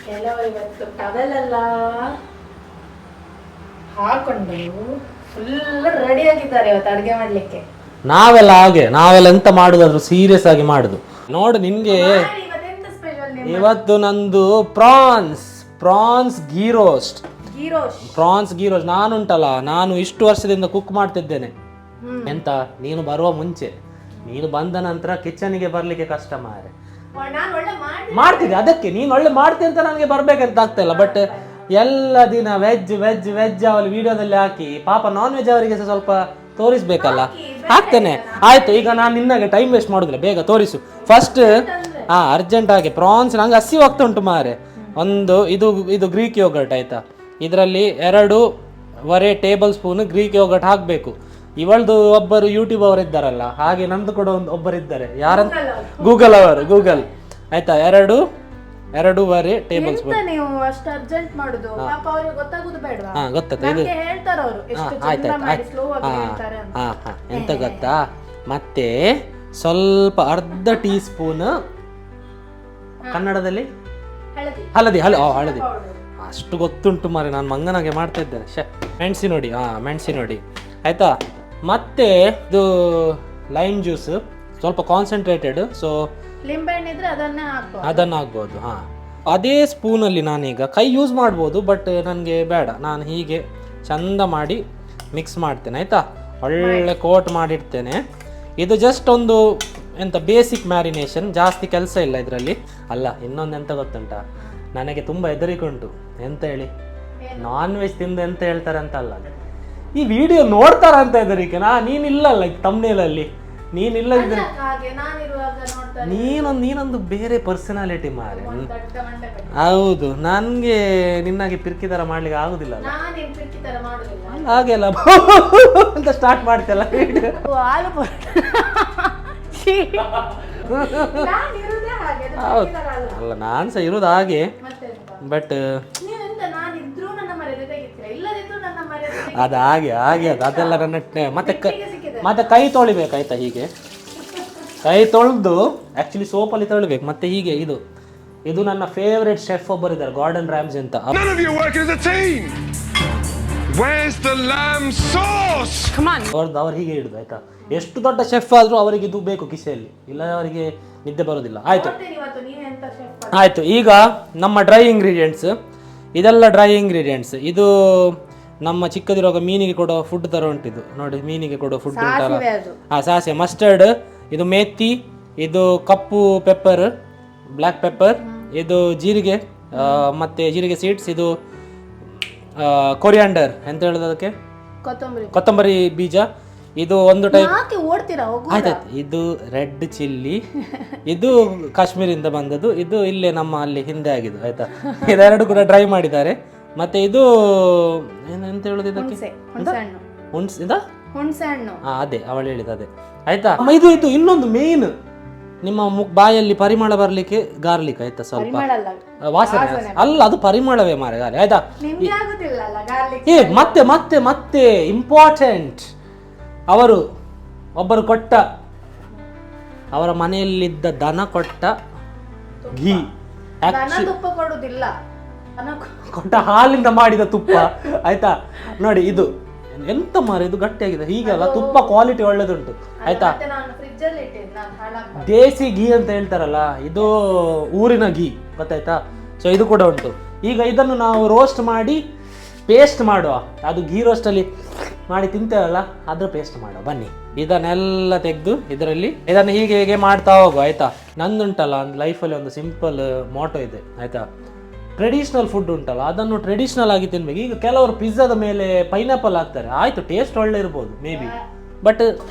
ಕೆಲವರು ಇವತ್ತು ಟವೆಲೆಲ್ಲ ಹಾಕೊಂಡು ಫುಲ್ ರೆಡಿ ಆಗಿದ್ದಾರೆ ಇವತ್ತು ಅಡುಗೆ ಮಾಡ್ಲಿಕ್ಕೆ. ನಾವೆಲ್ಲ ಎಂತ ಮಾಡುದಾದ್ರು ಸೀರಿಯಸ್ ಆಗಿ ಮಾಡುದು. ನೋಡು ನಿನ್ಗೆ ಇವತ್ತು ನಂದು ಪ್ರಾನ್ಸ್ ಗೀ ರೋಸ್ಟ್. ನಾನುಂಟಲ್ಲ, ನಾನು ಇಷ್ಟು ವರ್ಷದಿಂದ ಕುಕ್ ಮಾಡ್ತಿದ್ದೇನೆ. ಎಂತ ನೀನು ಬರುವ ಮುಂಚೆ, ನೀನು ಬಂದ ನಂತರ ಕಿಚನ್ಗೆ ಬರ್ಲಿಕ್ಕೆ ಕಷ್ಟ ಮಾರೆ. ಮಾಡ್ತಿದ್ದೆ, ಅದಕ್ಕೆ ನೀನು ಒಳ್ಳೆ ಮಾಡ್ತೀನಿ ಅಂತ ನನಗೆ ಬರ್ಬೇಕಂತ ಆಗ್ತಾ ಇಲ್ಲ. ಬಟ್ ಎಲ್ಲ ದಿನ ವೆಜ್ ಅವಳು ವಿಡಿಯೋದಲ್ಲಿ ಹಾಕಿ ಪಾಪ ನಾನ್ ವೆಜ್ ಅವರಿಗೆ ಸ್ವಲ್ಪ ತೋರಿಸ್ಬೇಕಲ್ಲ, ಹಾಕ್ತೇನೆ. ಆಯ್ತು, ಈಗ ನಾನು ನಿನ್ನಗೆ ಟೈಮ್ ವೇಸ್ಟ್ ಮಾಡುದಿಲ್ಲ, ಬೇಗ ತೋರಿಸು ಫಸ್ಟ್. ಅರ್ಜೆಂಟ್ ಆಗಿ ಪ್ರಾನ್ಸ್ ನಂಗೆ ಹಸಿ ಹೋಗ್ತಾ ಉಂಟು ಮಾರೆ. ಒಂದು ಇದು ಗ್ರೀಕ್ ಯೋಗರ್ಟ್ ಆಯ್ತಾ, ಇದರಲ್ಲಿ 2.25 ಟೇಬಲ್ ಸ್ಪೂನ್ ಗ್ರೀಕ್ ಯೋಗರ್ಟ್ ಹಾಕಬೇಕು. ಇವಳ್ದು ಒಬ್ಬರು ಯೂಟ್ಯೂಬ್ ಅವರು ಇದ್ದಾರಲ್ಲ, ಹಾಗೆ ನಂದು ಕೂಡ ಒಬ್ಬರು ಇದ್ದಾರೆ. ಯಾರಂತ? ಗೂಗಲ್ ಆಯ್ತಾ. 2.25 ಟೇಬಲ್ ಸ್ಪೂನ್. ನೀವು ಅಷ್ಟು ಅರ್ಜೆಂಟ್ ಮಾಡುದು ಪಾಪ ಅವರಿಗೆ ಗೊತ್ತಾಗುದು ಬೇಡವಾ? ಗೊತ್ತಾಯ್ತು. ಇದು ಹೇಳ್ತಾರೆ ಅವರು ಎಷ್ಟು ಚಂದ ಮಾಡಿ ಸ್ಲೋ ಆಗಿ ಹೇಳ್ತಾರೆ ಅಂತ. ಎಂತ ಗೊತ್ತಾ, ಮತ್ತೆ ಸ್ವಲ್ಪ ಅರ್ಧ ಟೀ ಸ್ಪೂನ್ ಕನ್ನಡದಲ್ಲಿ ಹಳದಿ. ಅಷ್ಟು ಗೊತ್ತುಂಟು ಮಾರೆ, ನಾನು ಮಂಗನಾಗೆ ಮಾಡ್ತಾ ಇದ್ದೇನೆ. ಮೆಣಸಿ ನೋಡಿ ಆಯ್ತಾ. ಮತ್ತೆ ಇದು ಲೈಮ್ ಜ್ಯೂಸ್ ಸ್ವಲ್ಪ ಕಾನ್ಸಂಟ್ರೇಟೆಡ್, ಸೊ ಲಿಂಬೆಹಣ್ಣು ಇದ್ರೆ ಅದನ್ನ ಹಾಕ್ಬೋದು. ಅದೇ ಸ್ಪೂನಲ್ಲಿ ನಾನೀಗ ಕೈ ಯೂಸ್ ಮಾಡ್ಬೋದು, ಬಟ್ ನನಗೆ ಬೇಡ. ನಾನು ಹೀಗೆ ಚಂದ ಮಾಡಿ ಮಿಕ್ಸ್ ಮಾಡ್ತೇನೆ ಆಯ್ತಾ. ಒಳ್ಳೆ ಕೋಟ್ ಮಾಡಿಡ್ತೇನೆ. ಇದು ಜಸ್ಟ್ ಒಂದು ಎಂತ ಬೇಸಿಕ್ ಮ್ಯಾರಿನೇಷನ್, ಜಾಸ್ತಿ ಕೆಲಸ ಇಲ್ಲ ಇದರಲ್ಲಿ. ಅಲ್ಲ, ಇನ್ನೊಂದು ಎಂತ ಗೊತ್ತುಂಟಾ, ನನಗೆ ತುಂಬ ಹೆದರಿಕೆ ಉಂಟು. ಎಂತ ಹೇಳಿ, ನಾನ್ ವೆಜ್ ತಿಂದು ಎಂತ ಹೇಳ್ತಾರೆ ಅಂತ ಅಲ್ಲ, ಈ ವಿಡಿಯೋ ನೋಡ್ತಾರ ಅಂತ ಹೆದರಿಕೆ. ನೀನಿಲ್ಲಲ್ಲ ತಮ್ನೇಲಲ್ಲಿ, ನೀನಿಲ್ಲದಿದ್ರೆ ನೀನೊಂದು ಬೇರೆ ಪರ್ಸನಾಲಿಟಿ ಮಾರೆ. ಹೌದು, ನನ್ಗೆ ನಿನ್ನಾಗೆ ಪಿರ್ಕಿ ತರ ಮಾಡ್ಲಿಕ್ಕೆ ಆಗುದಿಲ್ಲ. ಹಾಗೆಲ್ಲ ಅಂತ ಸ್ಟಾರ್ಟ್ ಮಾಡ್ತಲ್ಲ ವಿಡಿಯೋ. ಅಲ್ಲ, ನಾನ್ ಸಹ ಇರೋದು ಹಾಗೆ, ಬಟ್ ಅದು ಹಾಗೆ ಅದೆಲ್ಲ ನನ್ನ ಮತ್ತೆ ಕೈ ತೊಳಿಬೇಕಾಯ್ತಾ. ಹೀಗೆ ಕೈ ತೊಳೆದು ಆಕ್ಚುಲಿ ಸೋಪಲ್ಲಿ ತೊಳಿಬೇಕು. ಮತ್ತೆ ಹೀಗೆ ಇದು ನನ್ನ ಫೇವ್ರೆಟ್ ಶೆಫ್ ಒಬ್ಬರಿದ್ದಾರೆ, ಗಾರ್ಡನ್ ರ್ಯಾಮ್ಸ್ ಅಂತ. ಅವ್ರು ಹೀಗೆ ಇಡುದು ಆಯ್ತಾ. ಎಷ್ಟು ದೊಡ್ಡ ಶೆಫ್ ಆದ್ರೂ ಅವರಿಗೆ ಇದು ಬೇಕು ಕಿಸೆಯಲ್ಲಿ, ಇಲ್ಲ ಅವರಿಗೆ ನಿದ್ದೆ ಬರೋದಿಲ್ಲ. ಆಯ್ತು. ಈಗ ನಮ್ಮ ಡ್ರೈ ಇಂಗ್ರೀಡಿಯೆಂಟ್ಸ್, ಇದೆಲ್ಲ ಡ್ರೈ ಇಂಗ್ರೀಡಿಯೆಂಟ್ಸ್. ಇದು ನಮ್ಮ ಚಿಕ್ಕದಿರುವಾಗ ಮೀನಿಗೆ ಕೊಡೋ ಫುಡ್ ತರ ಉಂಟಿದು ನೋಡಿ, ಮೀನಿಗೆ ಕೊಡೋ ಫುಡ್ ಉಂಟಲ್ಲ. ಸಾಸಿವೆ, ಮಸ್ಟರ್ಡ್, ಇದು ಮೇಥಿ, ಇದು ಕಪ್ಪು ಪೆಪ್ಪರ್, ಬ್ಲ್ಯಾಕ್ ಪೆಪ್ಪರ್, ಇದು ಜೀರಿಗೆ, ಮತ್ತೆ ಜೀರಿಗೆ ಸೀಡ್ಸ್, ಇದು ಕೊರಿಯಾಂಡರ್ ಎಂತ ಹೇಳುದು ಅದಕ್ಕೆ, ಕೊತ್ತಂಬರಿ ಬೀಜ. ಇದು ಒಂದು ಟೈಪ್. ಆಯ್ತಾಯ್ತು. ಇದು ರೆಡ್ ಚಿಲ್ಲಿ, ಇದು ಕಾಶ್ಮೀರಿಂದ ಬಂದದ್ದು, ಇದು ಇಲ್ಲೇ ನಮ್ಮ ಅಲ್ಲಿ ಹಿಂದೆ ಆಗಿದ್ದು ಆಯ್ತಾ. ಇದೆರಡು ಕೂಡ ಡ್ರೈ ಮಾಡಿದ್ದಾರೆ. ಮತ್ತೆ ಇದು ಎಂತ ಹೇಳುದು ಇದಕ್ಕೆ, ಅದೇ ಅವಳು ಹೇಳಿದ ಅದೇ ಆಯ್ತಾ. ಇದು ಇನ್ನೊಂದು ಮೇನ್, ನಿಮ್ಮ ಬಾಯಲ್ಲಿ ಪರಿಮಳ ಬರ್ಲಿಕ್ಕೆ ಗಾರ್ಲಿಕ್ ಆಯ್ತಾ, ಸ್ವಲ್ಪ ವಾಸನೆ ಅಲ್ಲ, ಅದು ಪರಿಮಳವೇ ಮಾರೆ ಗಾರ್ಲಿಕ್ ಆಯ್ತಾ. ಮತ್ತೆ ಮತ್ತೆ ಮತ್ತೆ ಇಂಪಾರ್ಟೆಂಟ್, ಒಬ್ಬರು ಕೊಟ್ಟ, ಅವರ ಮನೆಯಲ್ಲಿದ್ದ ದನ ಕೊಟ್ಟ ಘೀ, ಕೊಟ್ಟ ಹಾಲಿಂದ ಮಾಡಿದ ತುಪ್ಪ ಆಯ್ತಾ. ನೋಡಿ ಇದು ಎಂತ ಮಾರ, ಇದು ಗಟ್ಟಿಯಾಗಿದೆ. ಹೀಗಲ್ಲ, ತುಪ್ಪ ಕ್ವಾಲಿಟಿ ಒಳ್ಳೇದುಂಟು ಆಯ್ತಾ. ದೇಸಿ ಘೀ ಅಂತ ಹೇಳ್ತಾರಲ್ಲ, ಇದು ಊರಿನ ಘೀ ಗೊತ್ತಾಯ್ತಾ. ಸೊ ಇದು ಕೂಡ ಉಂಟು. ಈಗ ಇದನ್ನು ನಾವು ರೋಸ್ಟ್ ಮಾಡಿ ಪೇಸ್ಟ್ ಮಾಡುವ. ಅದು ಘೀ ರೋಸ್ಟ್ ಅಲ್ಲಿ ಮಾಡಿ ತಿಂತೇವಲ್ಲ, ಅದ್ರ ಪೇಸ್ಟ್ ಮಾಡುವ ಬನ್ನಿ. ಇದನ್ನೆಲ್ಲ ತೆಗೆದು ಇದನ್ನು ಹೀಗೆ ಮಾಡ್ತಾ ಹೋಗುವ ಆಯ್ತಾ. ನಂದುಂಟಲ್ಲ ಒಂದು ಲೈಫಲ್ಲಿ ಒಂದು ಸಿಂಪಲ್ ಮೋಟೋ ಇದೆ ಆಯ್ತಾ. ಟ್ರೆಡಿಷನಲ್ ಫುಡ್ ಉಂಟಲ್ಲ, ಅದನ್ನು ಟ್ರೆಡಿಷನಲ್ ಆಗಿ ತಿನ್ಬೇಕು. ಈಗ ಕೆಲವರು ಪಿಜ್ಜಾದ ಮೇಲೆ ಪೈನಾಪಲ್ ಹಾಕ್ತಾರೆ, ಆಯ್ತು ಟೇಸ್ಟ್ ಒಳ್ಳೆ ಇರ್ಬೋದು ಮೇ ಬಿ, ಬಟ್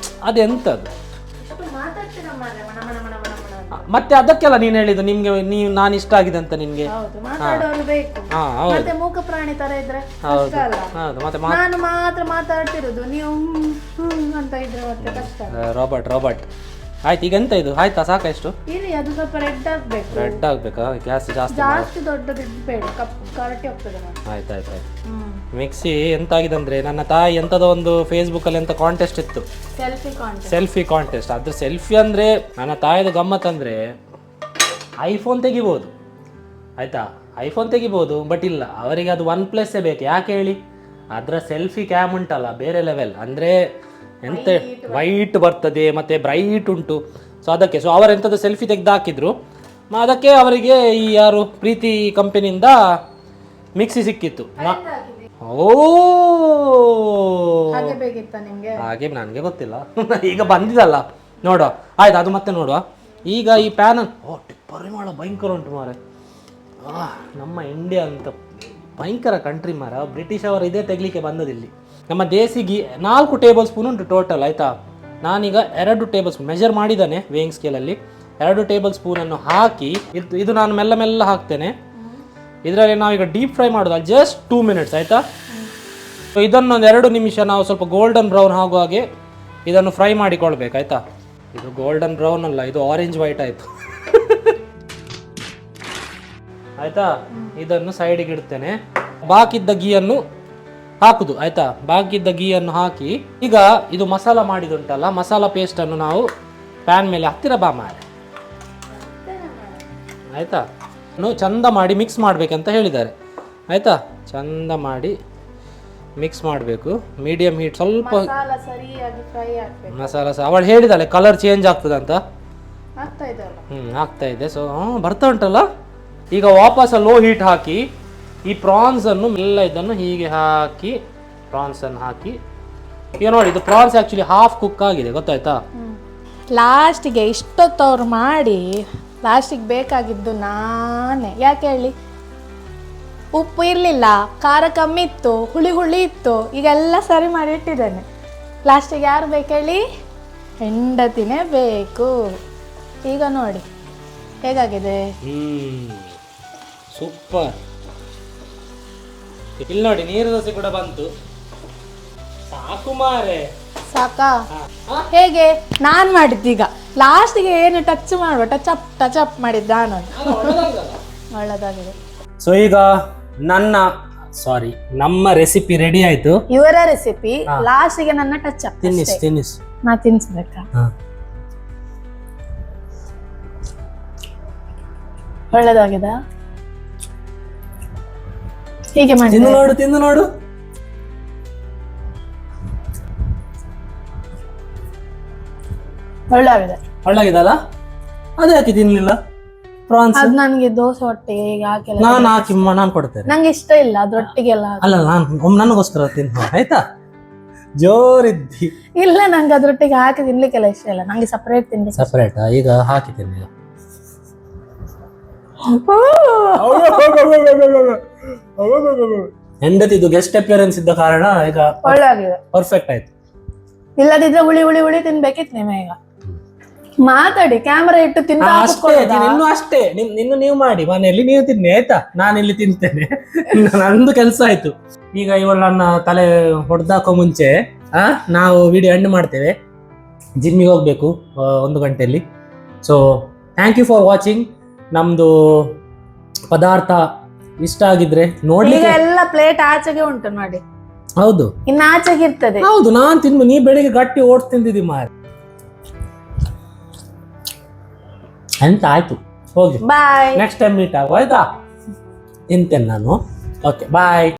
ಅದೆಂತದ್ದು. ಮತ್ತೆ ಅದಕ್ಕೆಲ್ಲ ನೀನು ಹೇಳಿದ್ದು ನಿಮ್ಗೆ, ನಾನು ಇಷ್ಟ ಆಗಿದೆ ಅಂತ ನಿನ್ಗೆ. ಮೂಕ ಪ್ರಾಣಿ ತರ ಇದ್ರೆ ನಾನು ಮಾತ್ರ ಮಾತಾಡ್ತಿರೋದು, ನೀವು ಅಂತ ಇದ್ರೆ ಮತ್ತೆ ಕಷ್ಟ. ರಾಬರ್ಟ್ ಆಯ್ತು. ಈಗ ಎಂತ ಇದು ಆಯ್ತಾ, ಸಾಕ ಎಷ್ಟು? ಅದು ಸ್ವಲ್ಪ ರೆಡ್ ಆಗ್ಬೇಕಾ? ಗ್ಯಾಸ್ ಜಾಸ್ತಿ ದೊಡ್ಡದು ಬೇಡ, ಕರಟಿ ಹೋಗ್ತದೆ. ಆಯ್ತು. ಮಿಕ್ಸಿ ಎಂತಾಗಿದೆ ಅಂದ್ರೆ, ನನ್ನ ತಾಯಿ ಎಂತದೋ ಒಂದು ಫೇಸ್ಬುಕ್ ಅಲ್ಲಿ ಎಂತ ಕಾಂಟೆಸ್ಟ್ ಇತ್ತು, ಸೆಲ್ಫಿ ಕಾಂಟೆಸ್ಟ್. ಅದ್ರ ಸೆಲ್ಫಿ ಅಂದ್ರೆ ನನ್ನ ತಾಯಿದ ಗಮ್ಮತ್ ಅಂದ್ರೆ ಐಫೋನ್ ತೆಗಿಬಹುದು, ಆಯಿತಾ. ಐಫೋನ್ ತೆಗಿಬೋದು, ಬಟ್ ಇಲ್ಲ, ಅವರಿಗೆ ಅದು OnePlus ಬೇಕು. ಯಾಕೆ ಹೇಳಿ, ಅದರ ಸೆಲ್ಫಿ ಕ್ಯಾಮ್ ಉಂಟಲ್ಲ ಬೇರೆ ಲೆವೆಲ್, ಅಂದರೆ ಎಂತ ವೈಟ್ ಬರ್ತದೆ ಮತ್ತು ಬ್ರೈಟ್ ಉಂಟು. ಸೊ ಅದಕ್ಕೆ ಅವರೆಂಥದ್ದು ಸೆಲ್ಫಿ ತೆಗೆದು ಹಾಕಿದ್ರು, ಅದಕ್ಕೆ ಅವರಿಗೆ ಈ ಯಾರು ಪ್ರೀತಿ ಕಂಪನಿಯಿಂದ ಮಿಕ್ಸಿ ಸಿಕ್ಕಿತ್ತು. ಓ ಹಾಗೆ ನನಗೆ ಗೊತ್ತಿಲ್ಲ. ಈಗ ಬಂದಿದಲ್ಲ ನೋಡುವ, ಆಯ್ತು ಅದು ಮತ್ತೆ ನೋಡುವ. ಈಗ ಈ ಪ್ಯಾನಲ್ ಪರಿಮಳ ಭಯಂಕರ ಉಂಟು ಮಾರೆ. ನಮ್ಮ ಇಂಡಿಯಾ ಅಂತ ಭಯಂಕರ ಕಂಟ್ರಿ ಮಾರ. ಬ್ರಿಟಿಷ್ ಅವರು ಇದೇ ತೆಗಲಿಕ್ಕೆ ಬಂದದಿಲ್ಲಿ. ನಮ್ಮ ದೇಸಿ ಗೀ 4 ಟೇಬಲ್ ಸ್ಪೂನ್ ಉಂಟು ಟೋಟಲ್, ಆಯಿತಾ. ನಾನೀಗ 2 ಟೇಬಲ್ ಸ್ಪೂನ್ ಮೆಜರ್ ಮಾಡಿದ್ದಾನೆ ವೇಯಿಂಗ್ ಸ್ಕೇಲಲ್ಲಿ. 2 ಟೇಬಲ್ ಸ್ಪೂನನ್ನು ಹಾಕಿ ಇದು ನಾನು ಮೆಲ್ಲ ಮೆಲ್ಲ ಹಾಕ್ತೇನೆ. ಇದರಲ್ಲಿ ನಾವೀಗ ಡೀಪ್ ಫ್ರೈ ಮಾಡೋದು ಜಸ್ಟ್ 2 ಮಿನಿಟ್ಸ್, ಆಯಿತಾ. ಸೊ ಇದನ್ನೊಂದು 2 ನಿಮಿಷ ನಾವು ಸ್ವಲ್ಪ ಗೋಲ್ಡನ್ ಬ್ರೌನ್ ಆಗುವ ಹಾಗೆ ಇದನ್ನು ಫ್ರೈ ಮಾಡಿಕೊಳ್ಬೇಕು, ಆಯಿತಾ. ಇದು ಗೋಲ್ಡನ್ ಬ್ರೌನ್ ಅಲ್ಲ, ಇದು ಆರೆಂಜ್ ವೈಟ್ ಆಯಿತು. ಆಯಿತಾ. ಇದನ್ನು ಸೈಡಿಗೆ ಇಡ್ತೇನೆ. ಬಾಕಿದ್ದ ಗೀಯನ್ನು ಹಾಕುದು, ಆಯಿತಾ. ಬಾಕಿದ್ದ ಗೀಯನ್ನು ಹಾಕಿ ಈಗ ಇದು ಮಸಾಲ ಮಾಡಿದುಂಟಲ್ಲ, ಮಸಾಲ ಪೇಸ್ಟನ್ನು ನಾವು ಪ್ಯಾನ್ ಮೇಲೆ ಹತ್ತಿರ ಬಾ ಮಾರೆ, ಆಯಿತಾ. ಚಂದ ಮಾಡಿ ಮಿಕ್ಸ್ ಮಾಡಬೇಕಂತ ಹೇಳಿದ್ದಾರೆ, ಆಯಿತಾ. ಚಂದ ಮಾಡಿ ಮಿಕ್ಸ್ ಮಾಡಬೇಕು. ಮೀಡಿಯಂ ಹೀಟ್ ಸ್ವಲ್ಪ ಮಸಾಲ ಅವಳು ಹೇಳಿದಾಳೆ ಕಲರ್ ಚೇಂಜ್ ಆಗ್ತದೆ ಅಂತ. ಆಗ್ತಾ ಇದೆ. ಸೊ ಬರ್ತಾ ಉಂಟಲ್ಲ. ಈಗ ವಾಪಸ್ ಲೋ ಹೀಟ್ ಹಾಕಿ ಈ ಪ್ರಾನ್ಸನ್ನು ಎಲ್ಲ ಇದನ್ನು ಹೀಗೆ ಹಾಕಿ ಪ್ರಾನ್ಸನ್ನು ಹಾಕಿ ಈಗ ನೋಡಿ, ಇದು ಪ್ರಾನ್ಸ್ ಆ್ಯಕ್ಚುಲಿ ಹಾಫ್ ಕುಕ್ ಆಗಿದೆ, ಗೊತ್ತಾಯ್ತಾ. ಲಾಸ್ಟಿಗೆ ಇಷ್ಟೊತ್ತವ್ರು ಮಾಡಿ ಲಾಸ್ಟಿಗೆ ಬೇಕಾಗಿದ್ದು ನಾನೇ. ಯಾಕೆ ಹೇಳಿ, ಉಪ್ಪು ಇರಲಿಲ್ಲ, ಖಾರ ಕಮ್ಮಿ ಇತ್ತು, ಹುಳಿ ಹುಳಿ ಇತ್ತು, ಈಗೆಲ್ಲ ಸರಿ ಮಾಡಿ ಇಟ್ಟಿದ್ದೇನೆ. ಲಾಸ್ಟಿಗೆ ಯಾರು ಬೇಕು ಹೇಳಿ, ಹೆಂಡತಿನೇ ಬೇಕು. ಈಗ ನೋಡಿ ಹೇಗಾಗಿದೆ. ಸೂಪರ್. ಇಲ್ಲಿ ನೋಡಿ ನೀರು ದೋಸೆ ಕೂಡ ಬಂತು. ಸಾಕು ಮಾರೆ. ಸಾಕಾ? ಹೇಗೆ ನಾನು ಮಾಡಿದ್ದೀಗ ಲಾಸ್ಟಿಗೆ ಏನು ಟಚ್ ಮಾಡುವ ಟಚ್ ಅಪ್ ಮಾಡಿದ್ದ ನಾನು. ಒಳ್ಳೆದಾಗಿದೆ. ಸೊ ಈಗ ನಮ್ಮ ರೆಸಿಪಿ ರೆಡಿ ಆಯ್ತು. ಇವರ ರೆಸಿಪಿ ಲಾಸ್ಟಿಗೆ ನನ್ನ ಟಚ್ ಅಪ್. ತಿನ್ನಿಸ್ ನಾ ತಿನ್ಸ್ಬೇಕಾ? ಒಳ್ಳೆದಾಗಿದೆ. ಹೀಗೆ ಮಾಡಿ ತಿಂದು ನೋಡು. ಒಳ್ಳೆಗಿದಲ್ಲ. ಅದೇ ಯಾಕೆ ತಿನ್ಲಿಲ್ಲ? ಪ್ರಾನ್ಸ್ ಅದು ನನಗೆ ದೋಸೆ ಹೊಟ್ಟೆಗೆ ಈಗ ಹಾಕಿಲ್ಲ. ನಾನು ಕೊಡ್ತೇನೆ. ನಂಗೆ ಇಷ್ಟ ಇಲ್ಲ ಅದ್ರೊಟ್ಟಿಗೆಲ್ಲ. ಅಲ್ಲ, ನಾನು ನನಗೋಸ್ಕರ ತಿನ್ನು, ಆಯ್ತಾ. ಜೋರಿದ್ದಿ. ಇಲ್ಲ, ನಂಗೆ ಅದ್ರೊಟ್ಟಿಗೆ ಹಾಕಿ ತಿನ್ಲಿಕ್ಕೆಲ್ಲ ಇಷ್ಟ ಇಲ್ಲ. ನಂಗೆ ಸಪರೇಟ್ ತಿನ್ಲಿಕ್ಕೆ. ಸಪರೇಟ್ ಈಗ ಹಾಕಿ ತಿನ್ನಿ. ಹೆಂಡತಿದು ಗೆಸ್ಟ್ ಅಪಿಯರೆನ್ಸ್ ಇದ್ದ ಕಾರಣ ಈಗ ಒಳ್ಳೆದಾಗಿದೆ, ಪರ್ಫೆಕ್ಟ್ ಆಯ್ತು. ಇಲ್ಲದಿದ್ರೆ ಹುಳಿ ಹುಳಿ ಹುಳಿ ತಿನ್ಬೇಕಿತ್ತು ನೀವು. ಈಗ ಮಾತಾಡಿ, ಕ್ಯಾಮರಾ ಇಟ್ಟು ತಿಂತ ಇನ್ನು ಅಷ್ಟೇ. ನಿನ್ನು ನೀವು ಮಾಡಿ ಮನೆಯಲ್ಲಿ, ನೀವು ತಿನ್ನಿ, ಆಯ್ತಾ. ನಾನಿಲ್ಲಿ ತಿಂತೇನೆ. ನಂದು ಕೆಲಸ ಆಯ್ತು. ಈಗ ಇವಳನ್ನ ತಲೆ ಹೊಡೆದಾಕೋ ಮುಂಚೆ ನಾವು ವಿಡಿಯೋ ಎಂಡ್ ಮಾಡ್ತೇವೆ. ಜಿಮ್ಮಿಗೆ ಹೋಗ್ಬೇಕು 1 ಗಂಟೆಯಲ್ಲಿ. So thank you for watching. ನಮ್ದು ಪದಾರ್ಥ ಇಷ್ಟ ಆಗಿದ್ರೆ ನೋಡ್ಲಿಕ್ಕೆ ಎಲ್ಲ ಪ್ಲೇಟ್ ಆಚೆಗೆ ಉಂಟು ನೋಡಿ. ಹೌದು, ಇನ್ನು ಆಚೆಗೆ ಇರ್ತದೆ. ಹೌದು, ನಾನ್ ತಿಂದು ನೀ ಬೆಳಿಗ್ಗೆ ಗಟ್ಟಿ ಓಟ್ಸ್ ತಿಂದಿದ್ದಿ ಮಾರಿ. ಎಂತ ಆಯ್ತು, ಹೋಗಿ ಬಾಯ್. ನೆಕ್ಸ್ಟ್ ಟೈಮ್ ಮೀಟ್ ಆಗುವ, ಆಯ್ತಾ. ತಿಂತೇನೆ ನಾನು. ಓಕೆ, ಬಾಯ್.